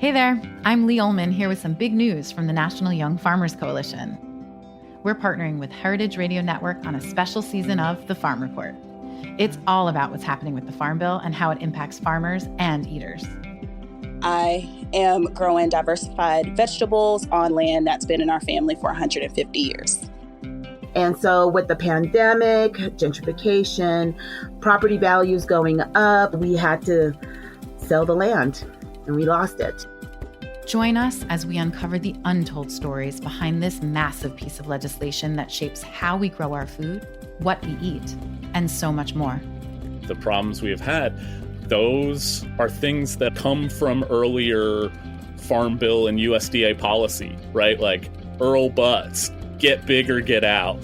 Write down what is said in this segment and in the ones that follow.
Hey there, I'm Lee Ullman here with some big news from the National Young Farmers Coalition. We're partnering with Heritage Radio Network on a special season of The Farm Report. It's all about what's happening with the Farm Bill and how it impacts farmers and eaters. I am growing diversified vegetables on land that's been in our family for 150 years. And so with the pandemic, gentrification, property values going up, we had to sell the land and we lost it. Join us as we uncover the untold stories behind this massive piece of legislation that shapes how we grow our food, what we eat, and so much more. The problems we have had, those are things that come from earlier Farm Bill and USDA policy, right? Like Earl Butz, get big or get out.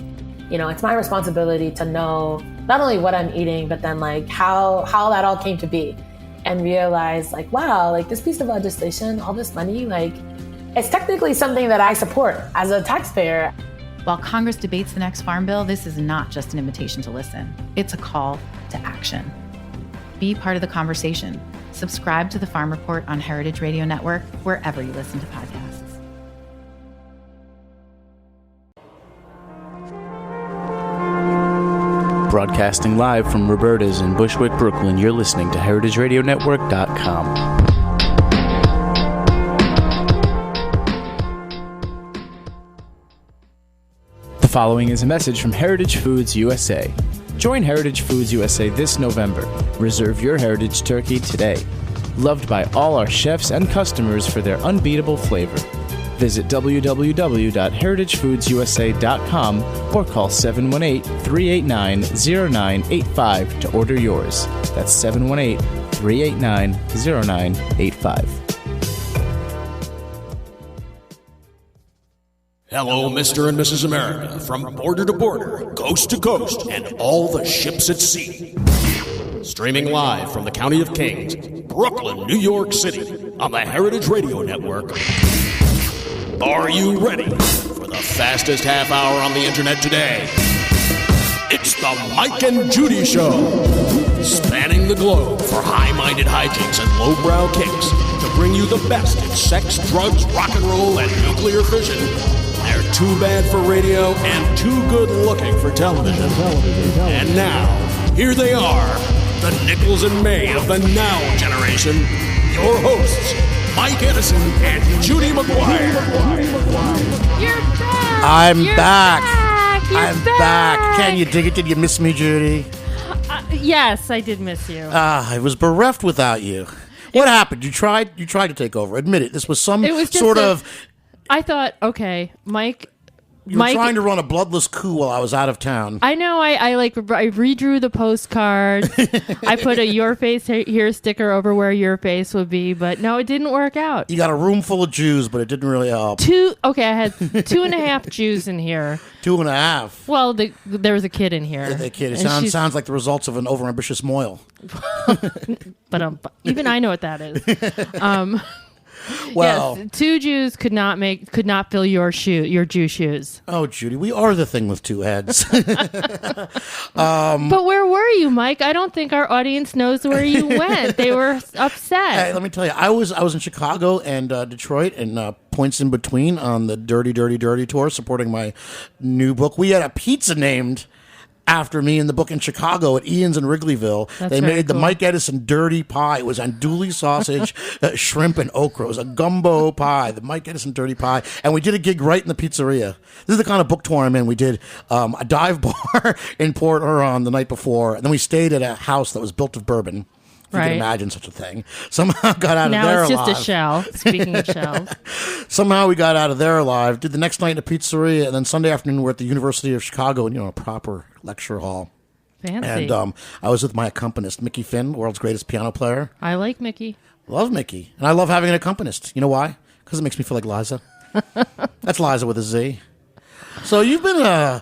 You know, it's my responsibility to know not only what I'm eating, but then like how that all came to be. And realize like, wow, like this piece of legislation, all this money, like it's technically something that I support as a taxpayer. While Congress debates the next Farm Bill, this is not just an invitation to listen. It's a call to action. Be part of the conversation. Subscribe to the Farm Report on Heritage Radio Network, wherever you listen to podcasts. Broadcasting live from Roberta's in Bushwick, Brooklyn, you're listening to heritageradionetwork.com. The following is a message from Heritage Foods USA. Join Heritage Foods USA this November. Reserve your heritage turkey today. Loved by all our chefs and customers for their unbeatable flavor. Visit www.heritagefoodsusa.com or call 718-389-0985 to order yours. That's 718-389-0985. Hello, Mr. and Mrs. America, from border to border, coast to coast, and all the ships at sea. Streaming live from the County of Kings, Brooklyn, New York City, on the Heritage Radio Network. Are you ready for the fastest half hour on the internet today? It's the Mike and Judy Show, spanning the globe for high-minded hijinks and lowbrow kicks to bring you the best in sex, drugs, rock and roll, and nuclear fission. They're too bad for radio and too good-looking for television. And now, here they are, the Nichols and May of the now generation, your hosts, Mike Edison and Judy McGuire. You're back. I'm back. I'm back. Can you dig it? Did you miss me, Judy? Yes, I did miss you. I was bereft without you. What happened? You tried to take over. Admit it. This was some sort of. I thought, okay, Mike. You were trying to run a bloodless coup while I was out of town. I know. I redrew the postcard. I put a "Your Face Here" sticker over where your face would be, but no, it didn't work out. You got a room full of Jews, but it didn't really help. I had 2.5 Jews in here. 2.5. Well, there was a kid in here. The kid. It sounds like the results of an overambitious moil. But even I know what that is. Well, yes, 2 Jews could not fill your Jew shoes. Oh, Judy, we are the thing with 2 heads. But where were you, Mike? I don't think our audience knows where you went. They were upset. Hey, let me tell you, I was in Chicago and Detroit and points in between on the Dirty, Dirty, Dirty tour, supporting my new book. We had a pizza named after me in the book in Chicago at Ian's in Wrigleyville. They made the Mike Edison Dirty Pie. It was andouille sausage, shrimp, and okra. It was a gumbo pie, the Mike Edison Dirty Pie. And we did a gig right in the pizzeria. This is the kind of book tour I'm in. We did a dive bar in Port Huron the night before, and then we stayed at a house that was built of bourbon. If you can imagine such a thing. Somehow got out of there alive. Now it's just a shell. Speaking of shells. Somehow we got out of there alive. Did the next night in a pizzeria, and then Sunday afternoon we're at the University of Chicago in a proper lecture hall. Fancy. And I was with my accompanist, Mickey Finn, world's greatest piano player. I like Mickey. Love Mickey. And I love having an accompanist. You know why? Because it makes me feel like Liza. That's Liza with a Z. So you've been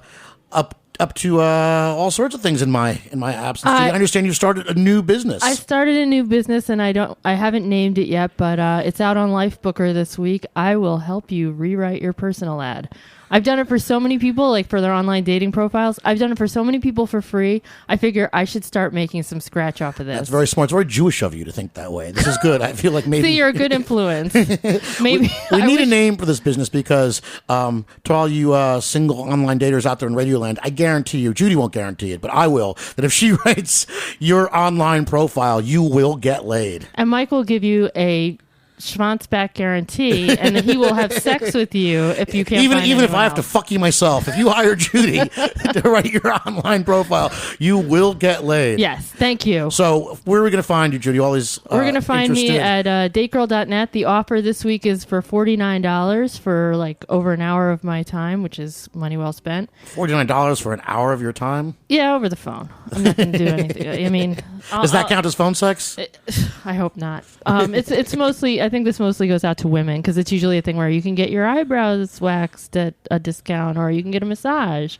up to all sorts of things in my absence. I understand you started a new business. I started a new business, and I haven't named it yet, but it's out on Lifebooker this week. I will help you rewrite your personal ad. I've done it for so many people, like for their online dating profiles. I've done it for so many people for free. I figure I should start making some scratch off of this. That's very smart. It's very Jewish of you to think that way. This is good. I feel like maybe... See, you're a good influence. Maybe we need a name for this business because to all you single online daters out there in Radioland, I guarantee you, Judy won't guarantee it, but I will, that if she writes your online profile, you will get laid. And Mike will give you a schwanz back guarantee, and he will have sex with you if you can't even find if I have else. to fuck you myself. If you hire Judy to write your online profile, you will get laid. Yes, thank you. So where are we going to find you, Judy? All these We're going to find me interested- at dategirl.net. The offer this week is for $49 for like over an hour of my time, which is money well spent. $49 for an hour of your time? Yeah, over the phone. I'm not going to do anything. I mean, Does that count as phone sex? I hope not. It's mostly. I think this mostly goes out to women because it's usually a thing where you can get your eyebrows waxed at a discount or you can get a massage.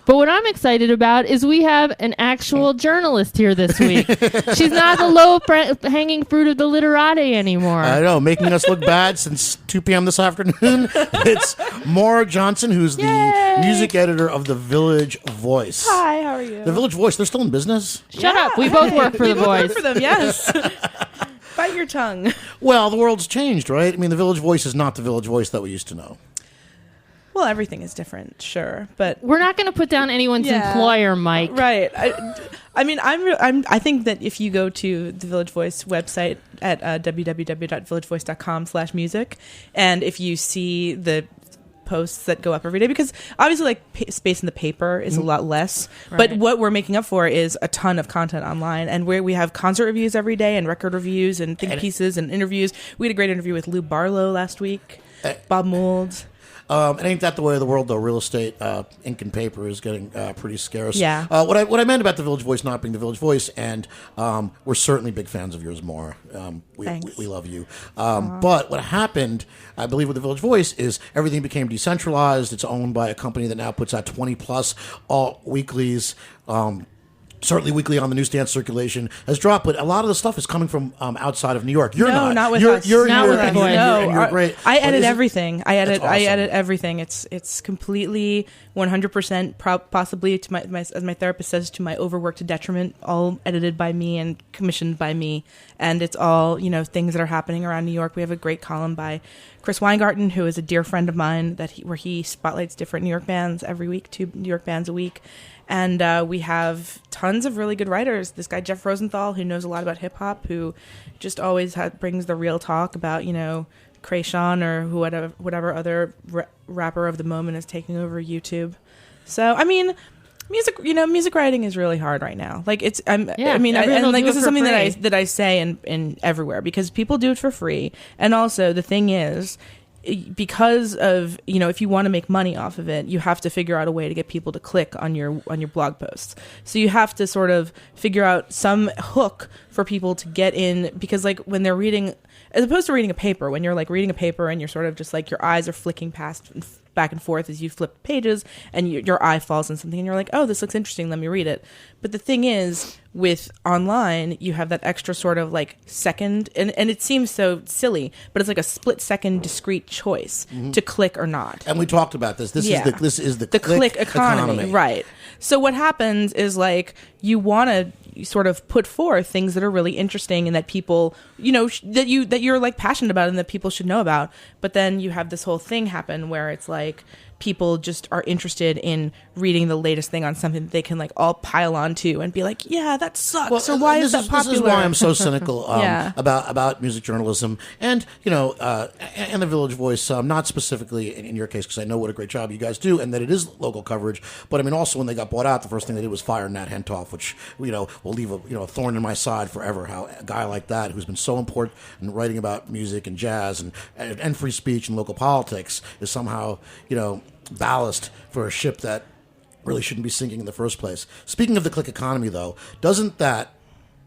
But what I'm excited about is we have an actual journalist here this week. She's not the low-hanging fruit of the literati anymore. I know, making us look bad since 2 p.m. this afternoon. It's Maura Johnston, who's the music editor of The Village Voice. Hi, how are you? The Village Voice, they're still in business? Shut up. We both work for The We both Voice. work for them, yes. Bite your tongue. Well, the world's changed, right? I mean, The Village Voice is not The Village Voice that we used to know. Well, everything is different, sure, but We're not going to put down anyone's employer, Mike. right. I mean, I think that if you go to the Village Voice website at www.villagevoice.com/music, and if you see the posts that go up every day, because obviously like space in the paper is a lot less, but what we're making up for is a ton of content online, and where we have concert reviews every day and record reviews and think pieces and interviews. We had a great interview with Lou Barlow last week, Bob Mould. It ain't that the way of the world, though. Real estate, ink and paper is getting pretty scarce. Yeah. What I meant about the Village Voice not being the Village Voice, and we're certainly big fans of yours, Maura. We love you. But what happened, I believe, with the Village Voice is everything became decentralized. It's owned by a company that now puts out 20 plus all weeklies. Certainly weekly on the newsstand circulation has dropped, but a lot of the stuff is coming from outside of New York. You're not with you're, us. You're, Not you're, with the and Voice. you're great. I But edit is it- everything. I edit awesome. everything. It's completely 100% possibly to my as my therapist says, to my overworked detriment. All edited by me and commissioned by me, and it's all things that are happening around New York. We have a great column by Chris Weingarten, who is a dear friend of mine, where he spotlights different New York bands every week, 2 New York bands a week. And we have tons of really good writers. This guy, Jeff Rosenthal, who knows a lot about hip hop, who just always brings the real talk about, Krayshawn or whatever other rapper of the moment is taking over YouTube. So, I mean, music writing is really hard right now. Like this is something that I say in everywhere, because people do it for free. And also the thing is, because of if you want to make money off of it, you have to figure out a way to get people to click on your blog posts. So you have to sort of figure out some hook for people to get in, because like when they're reading, as opposed to reading a paper, when you're like reading a paper and you're sort of just like your eyes are flicking back and forth as you flip pages, and your eye falls on something and you're like, oh, this looks interesting, let me read it. But the thing is, with online, you have that extra sort of like second, and it seems so silly, but it's like a split second discrete choice to click or not. And we talked about this. This is the click economy, right? So what happens is like you want to sort of put forth things that are really interesting and that people, that you're like passionate about and that people should know about. But then you have this whole thing happen where it's like people just are interested in reading the latest thing on something that they can like all pile on to and be like, yeah, that sucks. Or why is that popular? This is why I'm so cynical Yeah. about music journalism and and the Village Voice. Not specifically in your case, because I know what a great job you guys do and that it is local coverage. But I mean, also when they got bought out, the first thing they did was fire Nat Hentoff, which will leave a thorn in my side forever. How a guy like that, who's been so important in writing about music and jazz and free speech and local politics, is somehow ballast for a ship that really shouldn't be sinking in the first place. Speaking of the click economy, though, doesn't that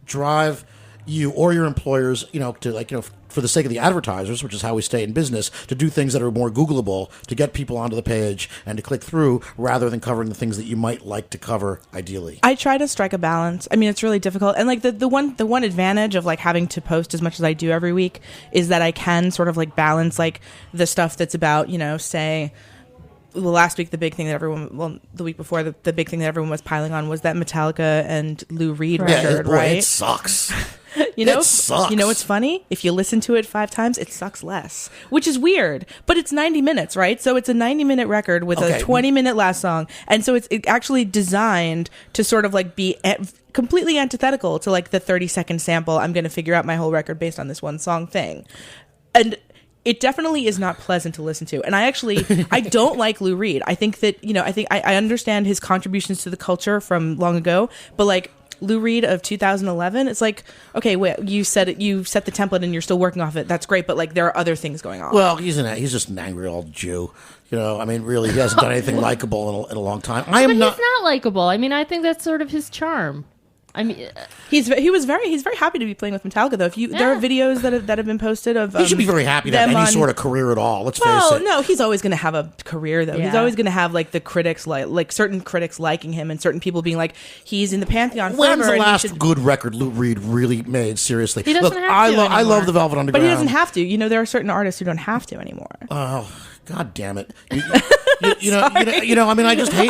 drive you or your employers, for the sake of the advertisers, which is how we stay in business, to do things that are more Googleable, to get people onto the page and to click through, rather than covering the things that you might like to cover ideally? I try to strike a balance. I mean, it's really difficult. And like the one advantage of like having to post as much as I do every week is that I can sort of like balance like the stuff that's about, say, last week, the big thing that the week before, the big thing that everyone was piling on was that Metallica and Lou Reed record, right? It sucks. It sucks. You know what's funny? If you listen to it 5 times, it sucks less, which is weird. But it's 90 minutes, right? So it's a 90-minute record with a 20-minute last song, and so it's actually designed to sort of like be completely antithetical to like the 30-second sample. I'm going to figure out my whole record based on this one song thing, and it definitely is not pleasant to listen to. And I don't like Lou Reed. I think that I understand his contributions to the culture from long ago, but like Lou Reed of 2011, it's like, okay, wait, you set the template and you're still working off it. That's great, but like there are other things going on. Well, he's just an angry old Jew. I mean, really, he hasn't done anything likable in a long time. He's not likable. I mean, I think that's sort of his charm. I mean, he's very happy to be playing with Metallica, though. There are videos that have been posted of. He should be very happy to have any sort of career at all. Let's face it. No, he's always going to have a career, though. Yeah. He's always going to have like the critics like certain critics liking him and certain people being like, he's in the pantheon forever. When's the last good record Lou Reed really made? Seriously, he doesn't have to I love the Velvet Underground, but he doesn't have to. There are certain artists who don't have to anymore. Oh. God damn it! I mean, I just hate.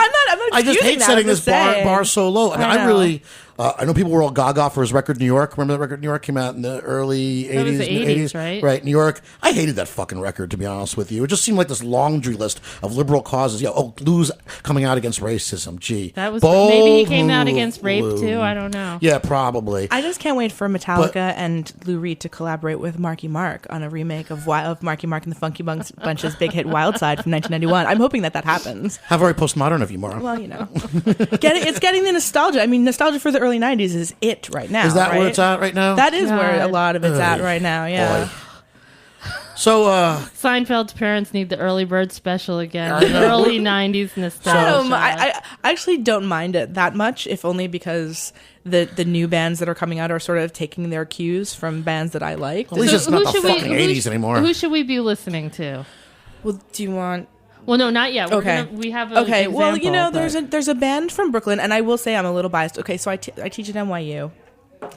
I just hate setting this bar so low. I mean, I really. I know people were all gaga for his record New York. Remember that record New York came out in the early 80s? That was the 80s, right? Right, New York. I hated that fucking record, to be honest with you. It just seemed like this laundry list of liberal causes. Lou's coming out against racism. Gee, that was maybe he came out against rape too. I don't know. Yeah, probably. I just can't wait for Metallica and Lou Reed to collaborate with Marky Mark on a remake of Marky Mark and the Funky Bunch's big hit Wild Side from 1991. I'm hoping that happens. How very postmodern of you, Maura. Well, it's getting the nostalgia. I mean, nostalgia for the early 90s is it right now. Is that where it's at right now? That is where a lot of it's at right now, yeah. Boy. So, Seinfeld's parents need the early bird special again. Early 90s nostalgia. I actually don't mind it that much, if only because the new bands that are coming out are sort of taking their cues from bands that I like. At least it's not the fucking 80s anymore. Who should we be listening to? Well, do you want... Well, no, not yet. We have an example, well, there's a band from Brooklyn, and I will say I'm a little biased. Okay, so I teach at NYU,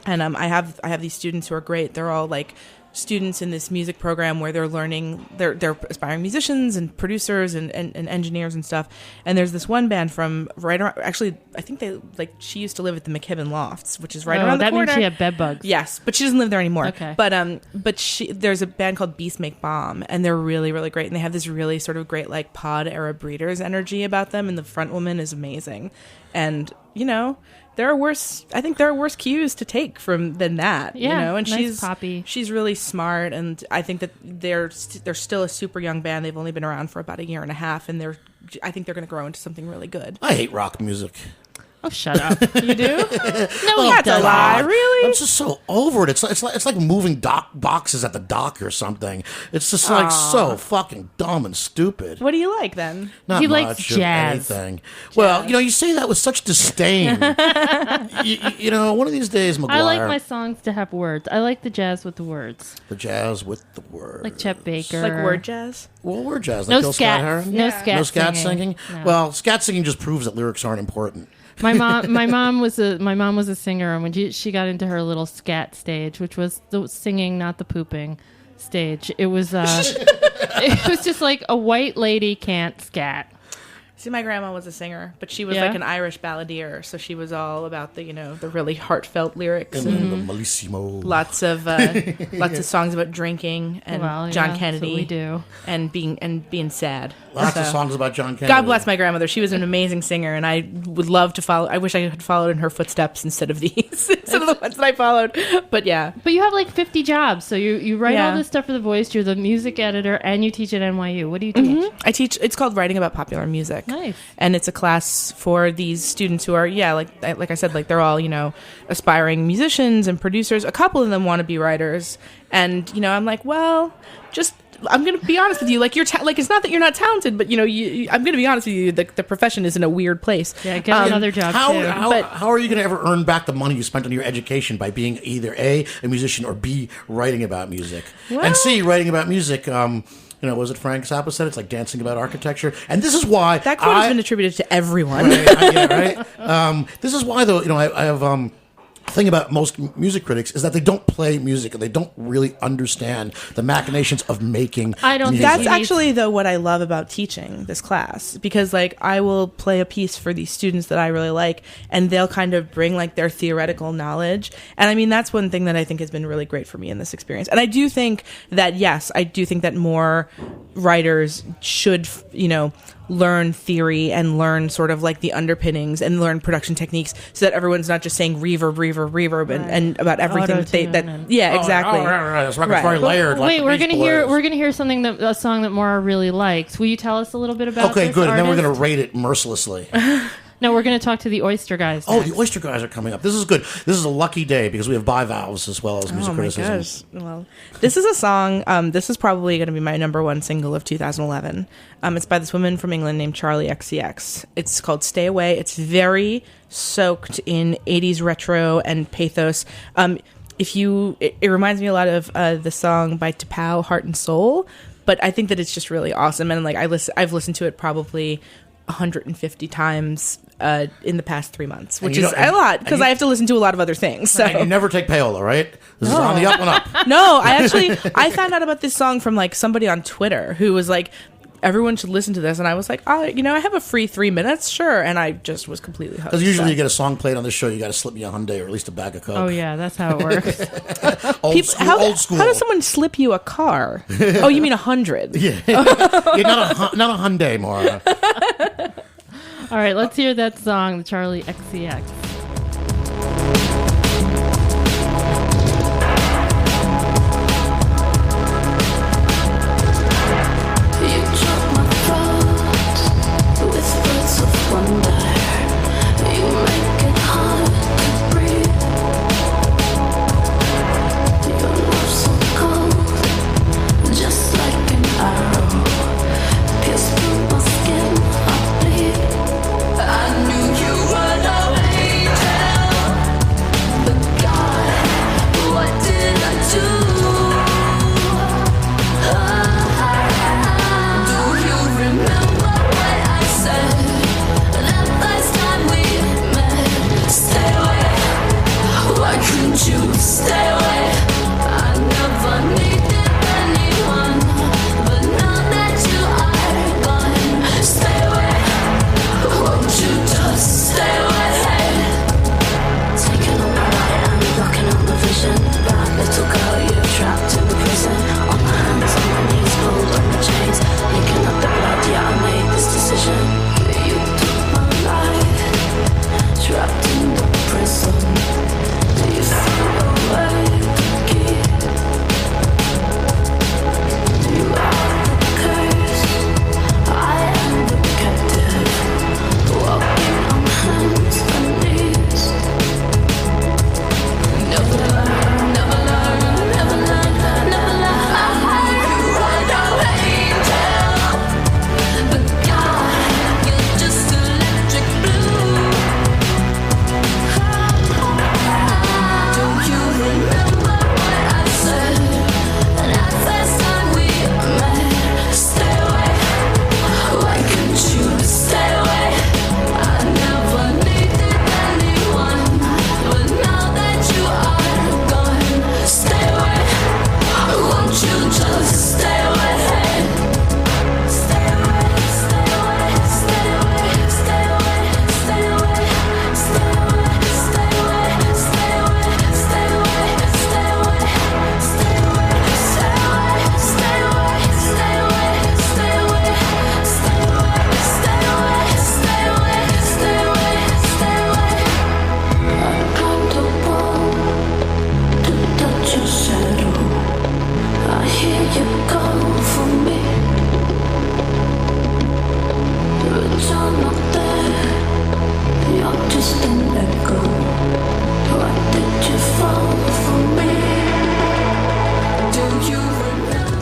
and I have these students who are great. They're all like students in this music program where they're learning. They're aspiring musicians and producers and engineers and stuff. And there's this one band from right around. Actually, I think she used to live at the McKibben Lofts, which is right around the corner. That means she had bed bugs. Yes, but she doesn't live there anymore. Okay. But there's a band called Beast Make Bomb, and they're really, really great. And they have this really sort of great like pod era Breeders energy about them. And the front woman is amazing. And there are worse cues to take than that. Yeah, and nice poppy. She's really smart, and I think that they're still a super young band. They've only been around for about a year and a half, and I think they're going to grow into something really good. I hate rock music. Oh, shut up! You do? No, that's a lie. Really? I'm just so over it. It's like moving boxes at the dock or something. It's just like so fucking dumb and stupid. What do you like then? Not he much likes jazz. Anything. Well, you say that with such disdain. One of these days, McGuire. I like my songs to have words. I like the jazz with the words. The jazz with the words. Like Chet Baker. Like word jazz? Well, word jazz. No Like scat. No scat singing. No. Well, scat singing just proves that lyrics aren't important. My mom was a singer, and when she got into her little scat stage, which was the singing, not the pooping stage, it was just like a white lady can't scat. See, my grandma was a singer, but she was like an Irish balladeer, so she was all about the the really heartfelt lyrics and the Malissimo. Lots of songs about drinking and John Kennedy. That's what we do. And being sad. Lots of songs about John Kennedy. God bless my grandmother. She was an amazing singer, and I would love to follow. I wish I had followed in her footsteps instead of these, instead of the ones that I followed. But yeah. But you have like 50 jobs, so you write all this stuff for The Voice. You're the music editor, and you teach at NYU. What do you teach? Mm-hmm. I teach. It's called Writing About Popular Music. Nice. And it's a class for these students who are, like I said, like they're all, aspiring musicians and producers. A couple of them want to be writers. And, I'm like, well, I'm going to be honest with you. Like, it's not that you're not talented, but, I'm going to be honest with you. The profession is in a weird place. Yeah, get another job, too. How are you going to ever earn back the money you spent on your education by being either A, musician, or B, writing about music? Well, and C, writing about music, was it Frank Zappa said? It's like dancing about architecture. And this is why... That quote has been attributed to everyone. Right? This is why, though, I have... thing about most music critics is that they don't play music and they don't really understand the machinations of making music. That's actually though what I love about teaching this class, because like I will play a piece for these students that I really like, and they'll kind of bring like their theoretical knowledge. And I mean, that's one thing that I think has been really great for me in this experience. And I do think that, yes, I do think that more writers should, learn theory and learn sort of like the underpinnings and learn production techniques, so that everyone's not just saying reverb and about everything exactly. This record's very layered. Wait, we're gonna hear a song that Maura really likes. Will you tell us a little bit about? Okay, this good. artist? And then we're gonna rate it mercilessly. No, we're going to talk to the Oyster Guys. Oh, the Oyster Guys are coming up. This is good. This is a lucky day because we have bivalves as well as music criticisms. Gosh. Well, this is a song. This is probably going to be my number one single of 2011. It's by this woman from England named Charlie XCX. It's called "Stay Away." It's very soaked in 80s retro and pathos. It reminds me a lot of the song by T'Pau, "Heart and Soul," but I think that it's just really awesome. And like I've listened to it probably 150 times in the past 3 months, which is a lot because I have to listen to a lot of other things. So and you never take payola, right? This is on the up and up. No, I found out about this song from like somebody on Twitter who was like, everyone should listen to this, and I was like, I have a free 3 minutes, sure, and I just was completely hooked. Because usually you get a song played on this show, you got to slip me a Hyundai or at least a bag of Coke. Oh yeah, that's how it works. Old school. How does someone slip you a car? Oh, you mean 100? Yeah, not a Hyundai, Maura. All right, let's hear that song, the Charlie XCX.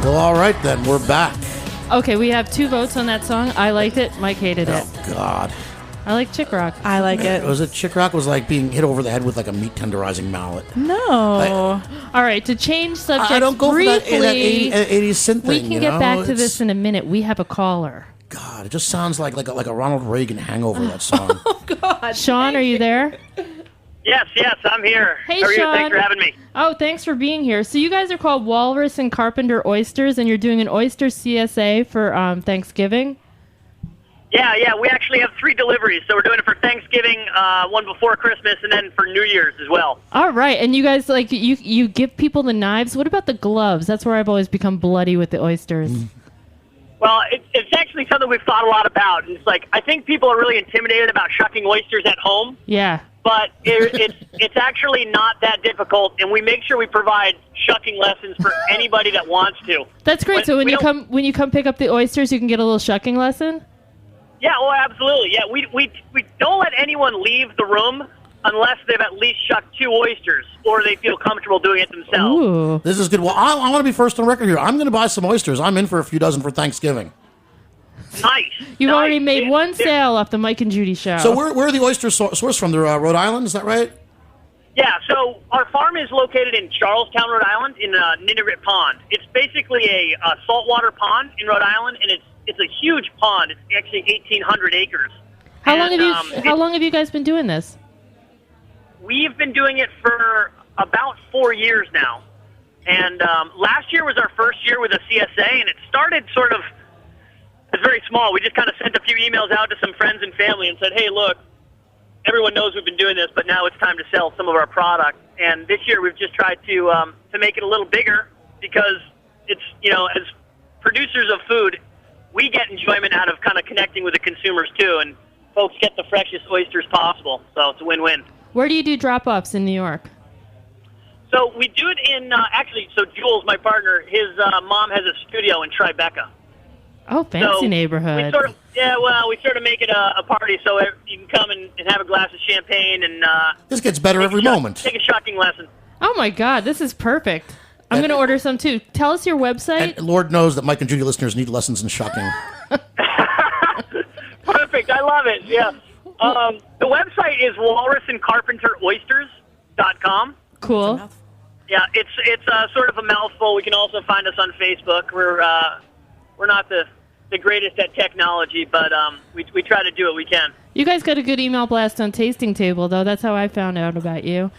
Well, all right then, we're back. Okay, we have 2 votes on that song. I liked it. Mike hated it. Oh God. I like Chick Rock. I like it. Was it Chick Rock was like being hit over the head with like a meat tenderizing mallet? No. All right, to change subjects I don't go briefly, for that 80s synth thing. we can get back to this in a minute. We have a caller. God, it just sounds like a Ronald Reagan hangover, that song. Oh God. Sean, are you there? Yes, I'm here. Hey, How are you? Sean. Thanks for having me. Oh, thanks for being here. So you guys are called Walrus and Carpenter Oysters, and you're doing an oyster CSA for Thanksgiving? Yeah. We actually have 3 deliveries. So we're doing it for Thanksgiving, one before Christmas, and then for New Year's as well. All right. And you guys, like, you give people the knives. What about the gloves? That's where I've always become bloody with the oysters. Well, it's actually something we've thought a lot about. And it's like, I think people are really intimidated about shucking oysters at home. Yeah. But it's actually not that difficult, and we make sure we provide shucking lessons for anybody that wants to. That's great. So when you come pick up the oysters, you can get a little shucking lesson? Yeah, well, absolutely. Yeah, we don't let anyone leave the room unless they've at least shucked 2 oysters or they feel comfortable doing it themselves. Ooh. This is good. Well, I want to be first on record here. I'm going to buy some oysters. I'm in for a few dozen for Thanksgiving. Nice. You've already made one sale off the Mike and Judy show. So where are the oysters sourced from? They're Rhode Island, is that right? Yeah, so our farm is located in Charlestown, Rhode Island, in Ninigret Pond. It's basically a saltwater pond in Rhode Island, and it's a huge pond. It's actually 1,800 acres. How long have you guys been doing this? We've been doing it for about 4 years now. And last year was our first year with a CSA, and it started sort of, it's very small. We just kind of sent a few emails out to some friends and family and said, hey, look, everyone knows we've been doing this, but now it's time to sell some of our product. And this year we've just tried to make it a little bigger because it's, as producers of food, we get enjoyment out of kind of connecting with the consumers too, and folks get the freshest oysters possible. So it's a win-win. Where do you do drop-offs in New York? So we do it in, so Jules, my partner, his mom has a studio in Tribeca. Oh, fancy neighborhood. We sort of make it a party so you can come and have a glass of champagne and... this gets better every moment. Take a shucking lesson. Oh, my God, this is perfect. I'm going to order some, too. Tell us your website. And Lord knows that Mike and Judy listeners need lessons in shucking. Perfect, I love it, yeah. The website is walrusandcarpenteroysters.com. Cool. Yeah, it's sort of a mouthful. We can also find us on Facebook. We're not the greatest at technology, but we try to do what we can. You guys got a good email blast on Tasting Table, though. That's how I found out about you.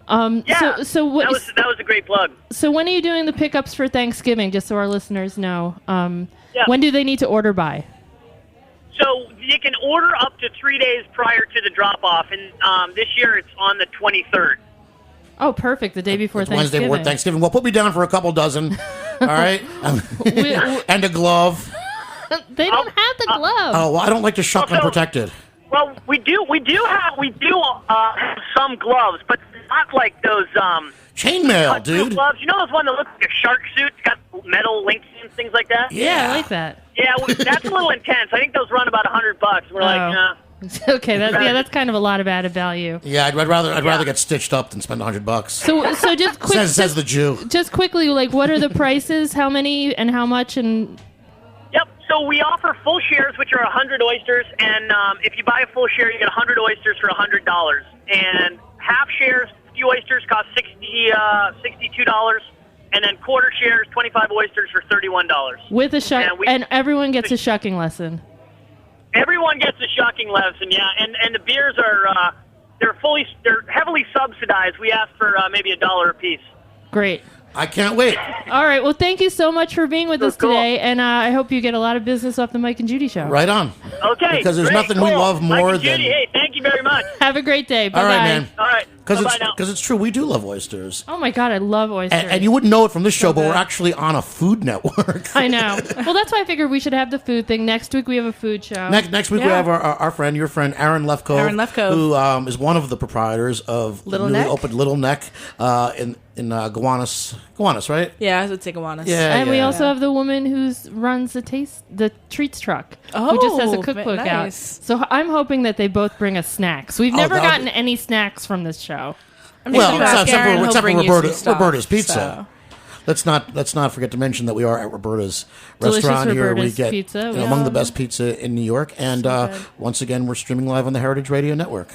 So that was a great plug. So when are you doing the pickups for Thanksgiving, just so our listeners know? When do they need to order by? So you can order up to 3 days prior to the drop-off, and this year it's on the 23rd. Oh, perfect. The day before it's Thanksgiving. Wednesday before Thanksgiving. Well, put me down for a couple dozen. All right? And a glove. They don't have the glove. Oh, well, I don't like to shuck unprotected. Well, we do have some gloves, but not like those chainmail, dude. Gloves. You know those one that looks like a shark suit? It's got metal links and things like that. Yeah, I like that. Yeah, that's a little intense. I think those run about $100. We're like, nah. Okay, that's kind of a lot of added value. Yeah, I'd rather get stitched up than spend $100. So just quick, says the Jew. Just quickly, like, what are the prices? How many and how much? And yep. So we offer full shares, which are 100 oysters, and if you buy a full share, you get 100 oysters for $100. And half shares, few oysters cost $62, and then quarter shares, 25 oysters for $31. With a shuck, and everyone gets a shucking lesson. Everyone gets a shucking lesson, yeah, and the beers are they're heavily subsidized. We ask for maybe $1 a piece. Great. I can't wait. All right. Well, thank you so much for being with us today, and I hope you get a lot of business off the Mike and Judy show. Right on. Okay. Because there's nothing we love more Mike and Judy, hey, thank you very much. Have a great day. Bye-bye. All right, man. All right. Because it's true, we do love oysters. Oh my God, I love oysters. And you wouldn't know it from this show, but we're actually on a food network. I know. Well, that's why I figured we should have the food thing. Next week we have a food show. Next week we have our friend, your friend, Aaron Lefkoe. Who is one of the proprietors of the newly opened Little Neck in Gowanus, right? Yeah, I would say Gowanus. Yeah, and we also have the woman who runs the treats truck, who just has a cookbook out. So I'm hoping that they both bring us snacks. We've never gotten any snacks from this show. Except for Roberta's Pizza. Let's not forget to mention that we are at Roberta's restaurant here. We get pizza. Among the best pizza in New York, and once again, we're streaming live on the Heritage Radio Network.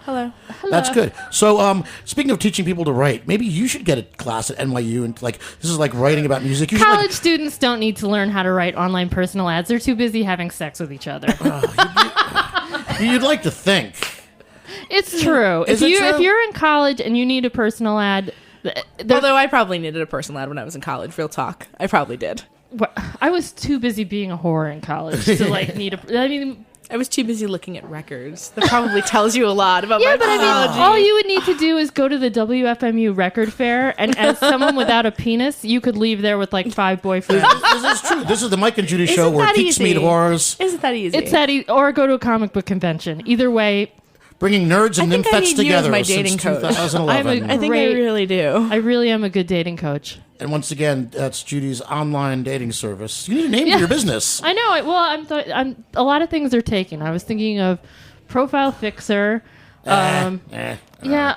Hello. That's good. So, speaking of teaching people to write, maybe you should get a class at NYU and this is like writing about music. College students don't need to learn how to write online personal ads. They're too busy having sex with each other. You'd like to think. It's true. Is it true? If you're in college and you need a personal ad, Although I probably needed a personal ad when I was in college. Real talk, I probably did. I was too busy being a whore in college to like need a. I mean, I was too busy looking at records. That probably tells you a lot about my but I biology. mean, all you would need to do is go to the WFMU record fair, and as someone without a penis, you could leave there with like 5 boyfriends. This is true. This is the Mike and Judy show Isn't where that geeks easy? meet whores, Isn't that easy? It's that or go to a comic book convention. Either way, bringing nerds and I think I nymphets need you as together my since dating coach. 2011. I think I really do. I really am a good dating coach. And once again, that's Judy's online dating service. You need a name for your business. I know. I'm a lot of things are taken. I was thinking of Profile Fixer. Yeah,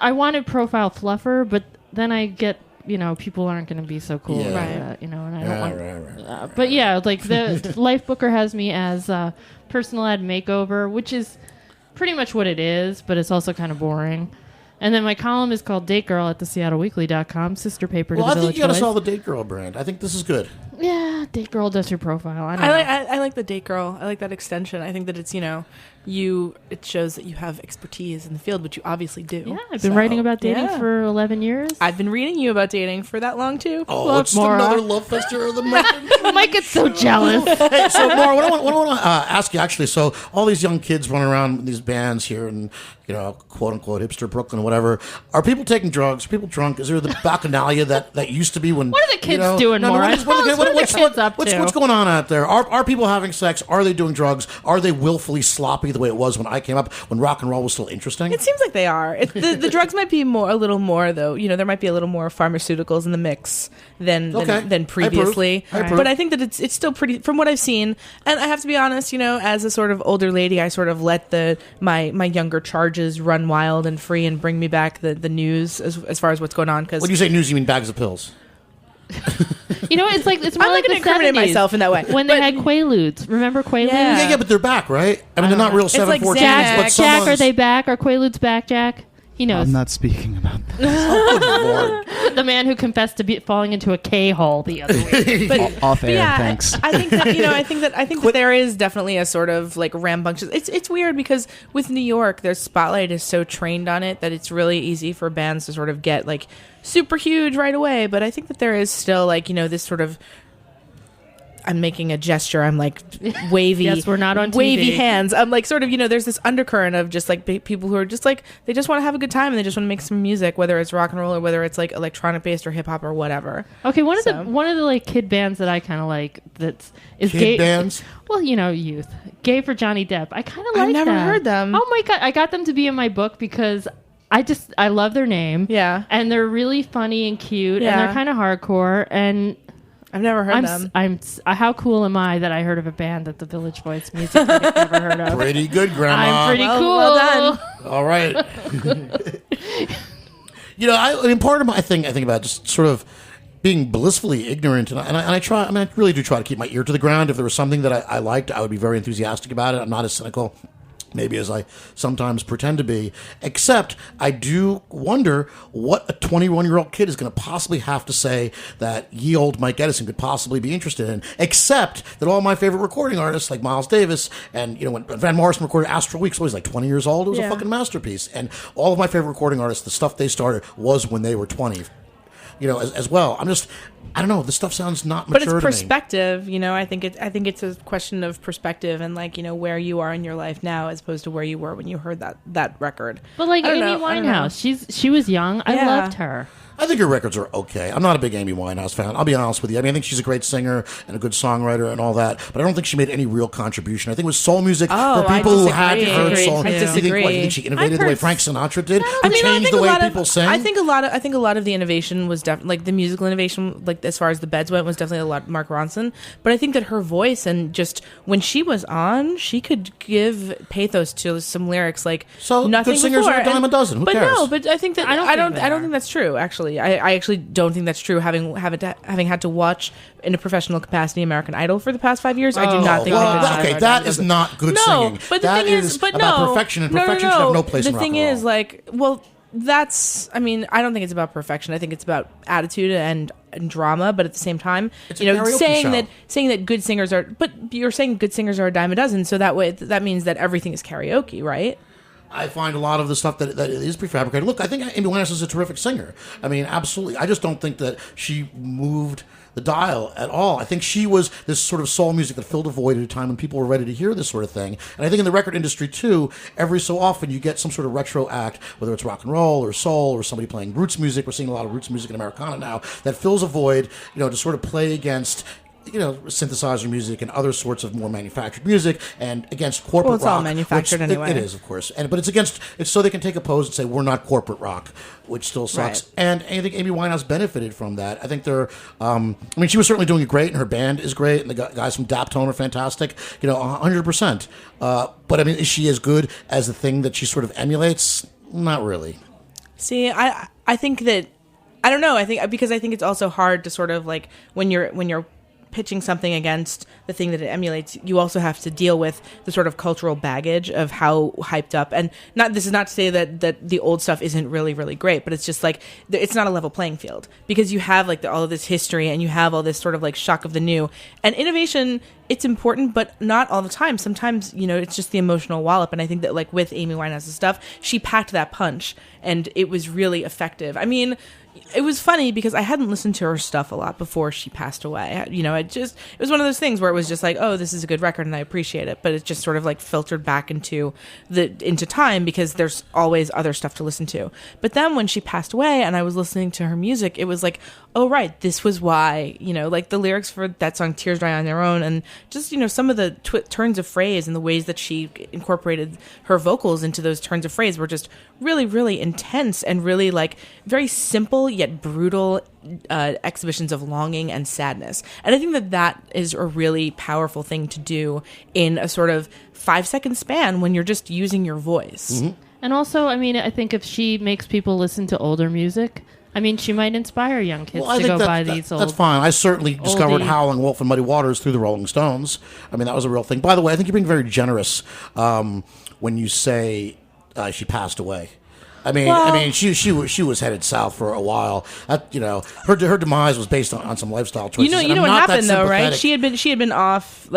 I wanted Profile Fluffer, but then I get, people aren't going to be so cool. Yeah. Right. And I don't want. But yeah, like the Life Booker has me as personal ad makeover, which is pretty much what it is, but it's also kind of boring. And then my column is called Date Girl at theseattleweekly.com, sister paper to Well, the I think Village you got to Boys. sell the Date Girl brand. I think this is good. Yeah, Date Girl does your profile. I don't know. I like the Date Girl. I like that extension. I think that it's, it shows that you have expertise in the field, which you obviously do. Yeah, I've been writing about dating yeah. for 11 years. I've been reading you about dating for that long, too. Oh, it's Maura. another love fester of the month. Mike gets so jealous. Hey, so Maura, what I want to ask you actually, so all these young kids running around with these bands here and, quote unquote hipster Brooklyn or whatever, are people taking drugs? Are people drunk? Is there the bacchanalia that used to be when... What are the kids doing, Maura? What's going on out there? Are people having sex? Are they doing drugs? Are they willfully sloppy the way it was when I came up, when rock and roll was still interesting? It seems like they are. The drugs might be a little more, though. There might be a little more pharmaceuticals in the mix than previously. I approve. But I think that it's still pretty, from what I've seen. And I have to be honest, as a sort of older lady, I sort of let my younger charges run wild and free and bring me back the news as far as what's going on. Because when you say news, you mean bags of pills? It's more I'm like not going to the incriminate 70s myself in that way. when they had Quaaludes. Remember Quaaludes? Yeah. Yeah, but they're back, right? I mean, they're not real It's like 714s, Xanax. but Jack, someone's... are they back? Are Quaaludes back, Jack? He knows. I'm not speaking about that. Oh, good Lord. The man who confessed to falling into a K-hole the other week. Off air, yeah, thanks. I think that I think that there is definitely a sort of like rambunctious. It's weird because with New York, their spotlight is so trained on it that it's really easy for bands to sort of get like super huge right away. But I think that there is still like this sort of. I'm making a gesture. I'm like wavy. Yes, we're not on TV. Wavy hands. I'm like sort of, there's this undercurrent of just like people who are just like, they just want to have a good time and they just want to make some music, whether it's rock and roll or whether it's like electronic based or hip hop or whatever. Okay, one of the like kid bands that I kind of like is Kid gay bands? Well, youth. Gay for Johnny Depp. I kind of like I've never them. heard them. Oh my god, I got them to be in my book because I love their name. Yeah. And they're really funny and cute Yeah. and they're kind of hardcore and I've never heard them. How cool am I that I heard of a band that the Village Voice music I've never heard of? Pretty good, Grandma. I'm pretty cool. Well done. All right. I mean, part of my thing, I think about just sort of being blissfully ignorant, and I try. I mean, I really do try to keep my ear to the ground. If there was something that I liked, I would be very enthusiastic about it. I'm not as cynical, maybe, as I sometimes pretend to be. Except, I do wonder what a 21-year-old kid is going to possibly have to say that ye old Mike Edison could possibly be interested in. Except that all my favorite recording artists, like Miles Davis, and when Van Morrison recorded Astral Weeks, so he's like 20 years old. It was a fucking masterpiece. And all of my favorite recording artists, the stuff they started was when they were 20. As well. I don't know. This stuff sounds not mature to me. But it's perspective, I think it's a question of perspective and like, where you are in your life now as opposed to where you were when you heard that record. But like I don't Amy know. Winehouse, she was young. I loved her. I think her records are okay. I'm not a big Amy Winehouse fan. I'll be honest with you. I mean, I think she's a great singer and a good songwriter and all that, but I don't think she made any real contribution. I think it was soul music for people who had heard soul. I disagree. You think she innovated the way Frank Sinatra did? I Changed the way people sing? I think a lot of the innovation was definitely like the musical innovation, like as far as the beds went, was definitely a lot Mark Ronson. But I think that her voice and just when she was on, she could give pathos to some lyrics like nothing good singers before. are a dime a dozen. Who but cares? no, but I think that I don't think that's true. Actually, I actually don't think that's true. Having had to watch in a professional capacity American Idol for the past 5 years, I do not think. That is not good singing. But the that thing is but about perfection, and perfection should have no place in rock and roll. The thing is, like, well, that's. I mean, I don't think it's about perfection. I think it's about attitude and drama. But at the same time, it's saying that good singers are. But you're saying good singers are a dime a dozen. So that way, that means that everything is karaoke, right? I find a lot of the stuff that is prefabricated. Look, I think Amy Winehouse is a terrific singer. I mean, absolutely. I just don't think that she moved the dial at all. I think she was this sort of soul music that filled a void at a time when people were ready to hear this sort of thing. And I think in the record industry, too, every so often you get some sort of retro act, whether it's rock and roll or soul or somebody playing roots music. We're seeing a lot of roots music in Americana now that fills a void, to sort of play against synthesizer music and other sorts of more manufactured music, and against corporate rock. Well, it's all manufactured anyway. It is, of course. But it's so they can take a pose and say, we're not corporate rock, which still sucks. Right. And I think Amy Winehouse benefited from that. I think she was certainly doing it great, and her band is great, and the guys from Daptone are fantastic, 100%. But I mean, is she as good as the thing that she sort of emulates? Not really. See, I think that, I don't know. I think it's also hard to sort of like when you're pitching something against the thing that it emulates, you also have to deal with the sort of cultural baggage of how hyped up, and this is not to say that the old stuff isn't really, really great, but it's just like, it's not a level playing field, because you have like all of this history and you have all this sort of like shock of the new, and innovation, it's important, but not all the time. Sometimes, it's just the emotional wallop. And I think that like with Amy Winehouse's stuff, she packed that punch and it was really effective. I mean, it was funny because I hadn't listened to her stuff a lot before she passed away. It was one of those things where it was just like, oh, this is a good record and I appreciate it. But it just sort of like filtered back into time because there's always other stuff to listen to. But then when she passed away and I was listening to her music, it was like, oh, right, this was why, like the lyrics for that song, Tears Dry on Their Own, and just, some of the turns of phrase and the ways that she incorporated her vocals into those turns of phrase were just really, really intense and really like very simple yet brutal exhibitions of longing and sadness. And I think that is a really powerful thing to do in a sort of 5-second span when you're just using your voice. Mm-hmm. And also, I mean, I think if she makes people listen to older music, I mean, she might inspire young kids to go buy these old. That's fine. I certainly discovered Howling Wolf and Muddy Waters through the Rolling Stones. I mean, that was a real thing. By the way, I think you're being very generous when you say she passed away. I mean, she was headed south for a while. Her demise was based on some lifestyle choices. You know what happened though, right? She had been off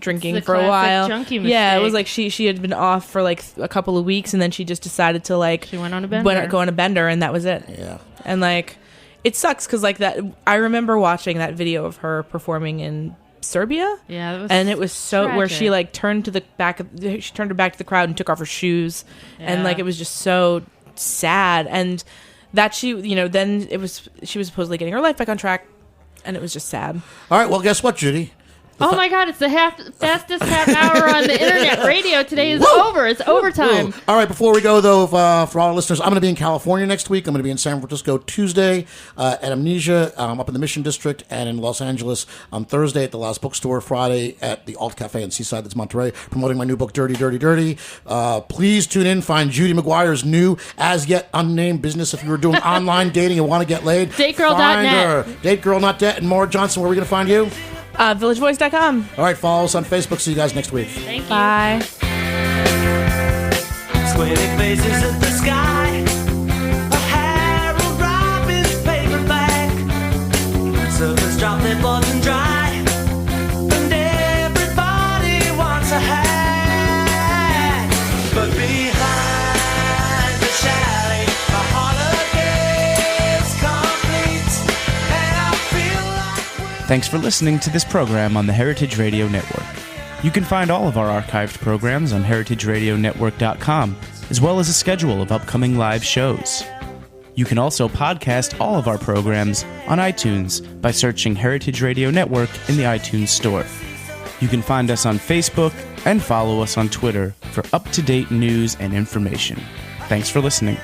drinking for a while. Junkie mistake. Yeah, it was like she had been off for like a couple of weeks, and then she just decided to like she went on a bender, go on a bender, and that was it. Yeah, and like it sucks because like that. I remember watching that video of her performing in Serbia. Yeah, it was so tragic. where she like turned her back to the crowd and took off her shoes, and like it was just so sad. And that she was supposedly getting her life back on track, and it was just sad. All right, well, guess what, Judy? Oh my God, it's the fastest half hour on the internet. Radio today is over. It's overtime. Woo. All right, before we go, though, for all our listeners, I'm going to be in California next week. I'm going to be in San Francisco Tuesday at Amnesia up in the Mission District, and in Los Angeles on Thursday at the Last Bookstore, Friday at the Alt Cafe in Seaside, that's Monterey, promoting my new book, Dirty, Dirty, Dirty. Please tune in. Find Judy McGuire's new, as yet unnamed business if you were doing online dating and want to get laid. Dategirl.net. Dategirl.net. And Maura Johnston, where are we going to find you? VillageVoice.com. All right, follow us on Facebook. See you guys next week. Thank you. Bye. Squinting faces at the sky. A Harold Robbins paperback. Surfers drop their boards and dry. And everybody wants a hack. But behind the chalet, my holiday's complete. And I feel like Thanks for listening to this program on the Heritage Radio Network. You can find all of our archived programs on heritageradionetwork.com, as well as a schedule of upcoming live shows. You can also podcast all of our programs on iTunes by searching Heritage Radio Network in the iTunes Store. You can find us on Facebook and follow us on Twitter for up-to-date news and information. Thanks for listening.